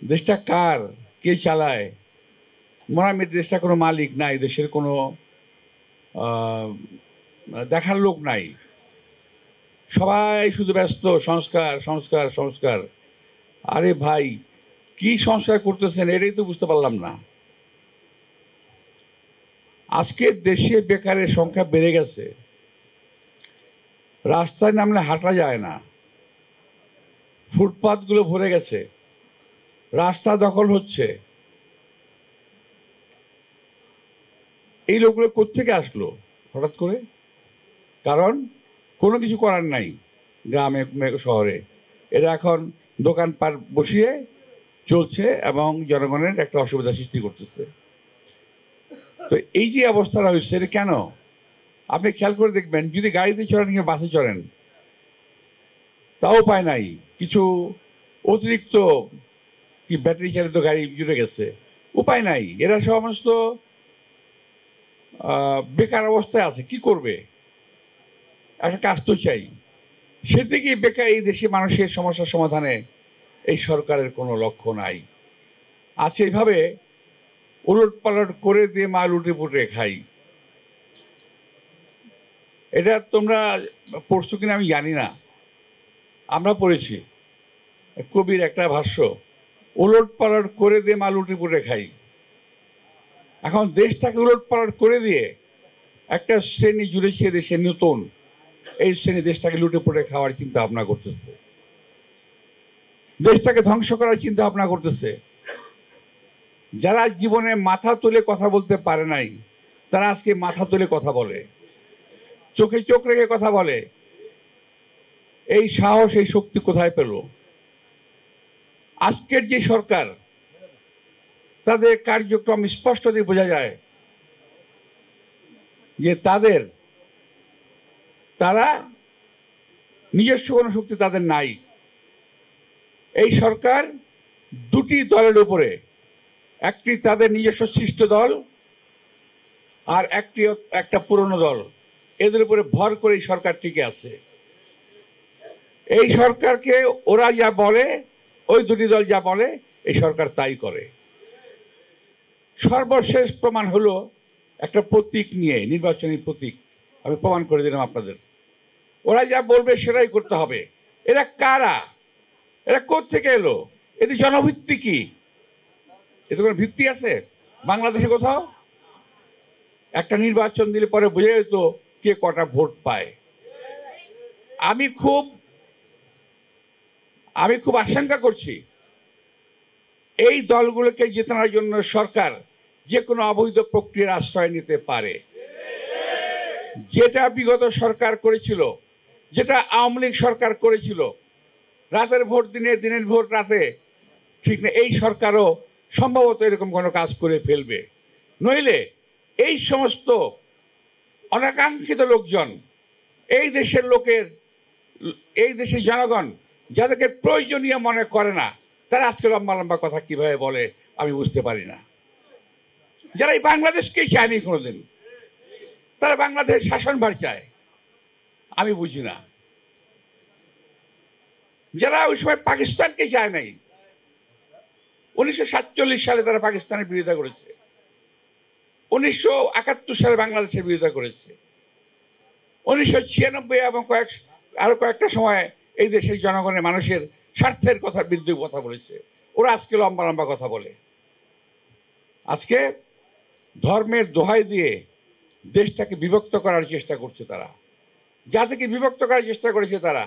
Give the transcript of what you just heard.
দেশটা কার, কে চালায়? মনে হয় দেশটা কোনো মালিক নাই, দেশের কোনো দেখার লোক নাই। সবাই শুধু ব্যস্ত সংস্কার সংস্কার সংস্কার। আরে ভাই, কি সংস্কার করতেছেন এটাই তো বুঝতে পারলাম না। আজকে দেশে বেকারের সংখ্যা বেড়ে গেছে, রাস্তায় নামলে হাঁটা যায় না, ফুটপাতগুলো ভরে গেছে, রাস্তা দখল হচ্ছে। এই লোকগুলো কোত্থেকে আসলো হঠাৎ করে? কারণ কোনো কিছু করার নাই গ্রামে শহরে। এরা এখন দোকানপাট বসিয়ে চলছে এবং জনগণের একটা অসুবিধা সৃষ্টি করতেছে। তো এই যে অবস্থাটা হচ্ছে, এটা কেন? আপনি খেয়াল করে দেখবেন, যদি গাড়িতে চড়েন কিংবা বাসে চড়েন, তাও উপায় নাই। কিছু অতিরিক্ত কি ব্যাটারি চালিত গাড়ি জুড়ে গেছে, উপায় নাই। এরা সমস্ত বেকার অবস্থায় আছে, কি করবে? একটা কাজ তো চাই। সেদিকে বেকার এই দেশে মানুষের সমস্যার সমাধানে এই সরকারের কোনো লক্ষ্য নাই। আছে এইভাবে উলট পালট করে দিয়ে মাল উঠে পুটে খাই। এটা তোমরা পড়ছো কিনা আমি জানি না, আমরা পড়েছি কবির একটা ভাষ্য, উলট পালট করে দিয়ে মাল উঠে পুটে খাই। এখন দেশটাকে উলট পালট করে দিয়ে একটা শ্রেণী জুড়েছে দেশে নতুন, এই শ্রেণী দেশটাকে লুটে পুটে খাওয়ার চিন্তা ভাবনা করতেছে, দেশটাকে ধ্বংস করার চিন্তা ভাবনা করতেছে। যারা জীবনে মাথা তুলে কথা বলতে পারে নাই, তারা আজকে মাথা তুলে কথা বলে, চোখে চোখ রেখে কথা বলে। এই সাহস, এই শক্তি কোথায় পেল? আজকের যে সরকার, তাদের কার্যক্রম স্পষ্টতই বোঝা যায় যে তারা নিজস্ব কোনো শক্তি তাদের নাই। এই সরকার দুটি দলের উপরে, একটি তাদের নিজস্ব সৃষ্ট দল আর একটা পুরনো দল, এদের উপরে ভর করে এই সরকার টিকে আছে। এই সরকারকে ওরা যা বলে, ওই দুটি দল যা বলে, এই সরকার তাই করে। সর্বশেষ প্রমাণ হলো একটা প্রতীক নিয়ে, নির্বাচনী প্রতীক। আমি প্রমাণ করে দিলাম আপনাদের। ওরা যা বলবে সেটাই করতে হবে। এরা কারা? এরা কোত্থেকে এলো? এদের জনভিত্তি কি? এতে কোনো ভিত্তি আছে বাংলাদেশে কোথাও? একটা নির্বাচন দিলে পরে বোঝা যেত কে কটা ভোট পায়। আমি খুব আশঙ্কা করছি এই দলগুলোকে জেতানোর জন্য সরকার যে কোনো অবৈধ প্রক্রিয়ার আশ্রয় নিতে পারে। যেটা বিগত সরকার করেছিল, যেটা আওয়ামী লীগ সরকার করেছিল, রাতের ভোট দিনে, দিনের ভোট রাতে, ঠিক না? এই সরকারও সম্ভবত এরকম কোনো কাজ করে ফেলবে। নইলে এই সমস্ত অনাকাঙ্ক্ষিত লোকজন, এই দেশের লোকের, এই দেশের জনগণ যাদেরকে প্রয়োজনীয় মনে করে না, তারা আজকে লম্বা লম্বা কথা কিভাবে বলে আমি বুঝতে পারি না। যারা এই বাংলাদেশকেই চায়নি কোনোদিন, তারা বাংলাদেশের শাসনভার চায়, আমি বুঝি না। যারা ওই সময় পাকিস্তানকে চায় নাই, 1947 সালে তারা পাকিস্তানের বিরোধিতা করেছে, 1971 সালে বাংলাদেশের বিরোধিতা করেছে, 1996 এবং আরো কয়েকটা সময় এই দেশের জনগণের মানুষের স্বার্থের কথা বিরুদ্ধে কথা বলেছে। ওরা আজকে লম্বা লম্বা কথা বলে। আজকে ধর্মের দোহাই দিয়ে দেশটাকে বিভক্ত করার চেষ্টা করছে তারা। যাদেরকে বিভক্ত করার চেষ্টা করেছে তারা